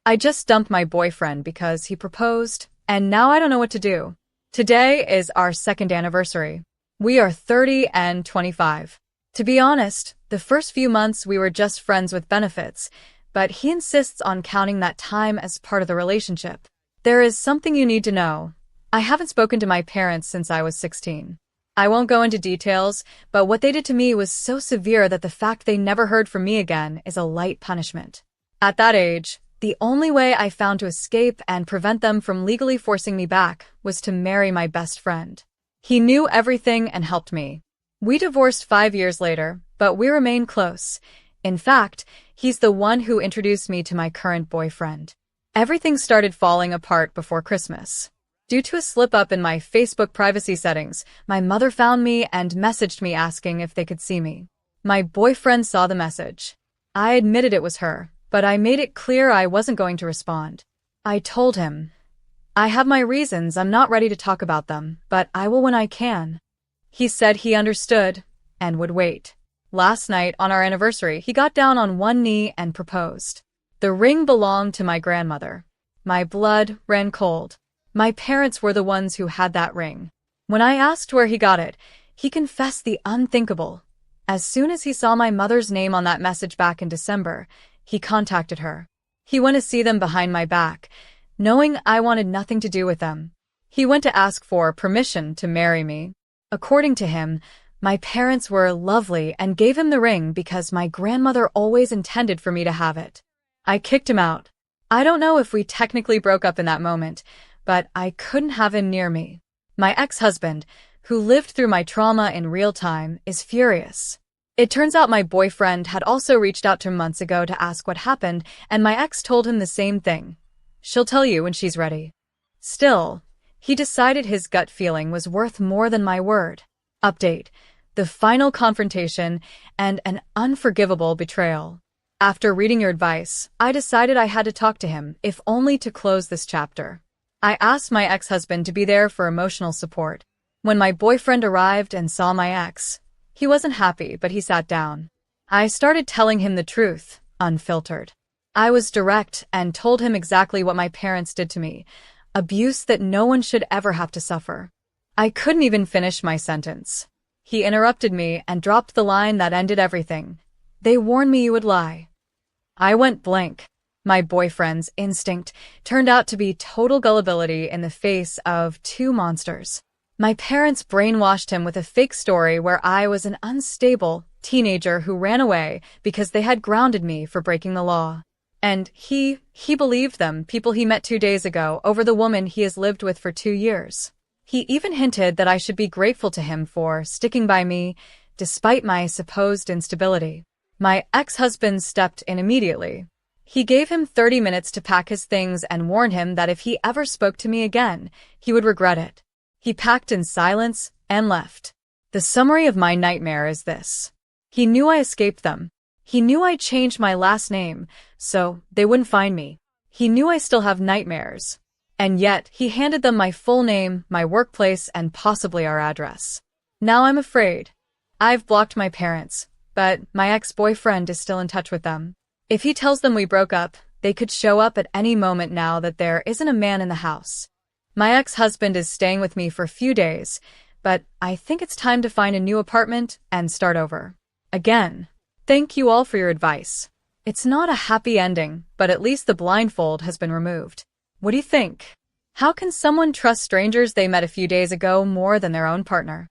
I just dumped my boyfriend because he proposed, and now I don't know what to do. Today is our second anniversary. We are 30 and 25. To be honest, the first few months we were just friends with benefits, but he insists on counting that time as part of the relationship. There is something you need to know. I haven't spoken to my parents since I was 16. I won't go into details, but what they did to me was so severe that the fact they never heard from me again is a light punishment. At that age, the only way I found to escape and prevent them from legally forcing me back was to marry my best friend. He knew everything and helped me. We divorced 5 years later, but we remain close. In fact, he's the one who introduced me to my current boyfriend. Everything started falling apart before Christmas. Due to a slip-up in my Facebook privacy settings, my mother found me and messaged me asking if they could see me. My boyfriend saw the message. I admitted it was her, but I made it clear I wasn't going to respond. I told him, "I have my reasons, I'm not ready to talk about them, but I will when I can." He said he understood and would wait. Last night, on our anniversary, he got down on one knee and proposed. The ring belonged to my grandmother. My blood ran cold. My parents were the ones who had that ring. When I asked where he got it, he confessed the unthinkable. As soon as he saw my mother's name on that message back in December, he contacted her. He went to see them behind my back, knowing I wanted nothing to do with them. He went to ask for permission to marry me. According to him, my parents were lovely and gave him the ring because my grandmother always intended for me to have it. I kicked him out. I don't know if we technically broke up in that moment, but I couldn't have him near me. My ex-husband, who lived through my trauma in real time, is furious. It turns out my boyfriend had also reached out to him months ago to ask what happened, and my ex told him the same thing. She'll tell you when she's ready. Still, he decided his gut feeling was worth more than my word. Update: the final confrontation and an unforgivable betrayal. After reading your advice, I decided I had to talk to him, if only to close this chapter. I asked my ex-husband to be there for emotional support. When my boyfriend arrived and saw my ex, he wasn't happy, but he sat down. I started telling him the truth, unfiltered. I was direct and told him exactly what my parents did to me, abuse that no one should ever have to suffer. I couldn't even finish my sentence. He interrupted me and dropped the line that ended everything. "They warned me you would lie." I went blank. My boyfriend's instinct turned out to be total gullibility in the face of two monsters. My parents brainwashed him with a fake story where I was an unstable teenager who ran away because they had grounded me for breaking the law. And he believed them, people he met 2 days ago, over the woman he has lived with for 2 years. He even hinted that I should be grateful to him for sticking by me, despite my supposed instability. My ex-husband stepped in immediately. He gave him 30 minutes to pack his things and warned him that if he ever spoke to me again, he would regret it. He packed in silence and left. The summary of my nightmare is this. He knew I escaped them. He knew I changed my last name, so they wouldn't find me. He knew I still have nightmares. And yet, he handed them my full name, my workplace, and possibly our address. Now I'm afraid. I've blocked my parents, but my ex-boyfriend is still in touch with them. If he tells them we broke up, they could show up at any moment now that there isn't a man in the house. My ex-husband is staying with me for a few days, but I think it's time to find a new apartment and start over. Again, thank you all for your advice. It's not a happy ending, but at least the blindfold has been removed. What do you think? How can someone trust strangers they met a few days ago more than their own partner?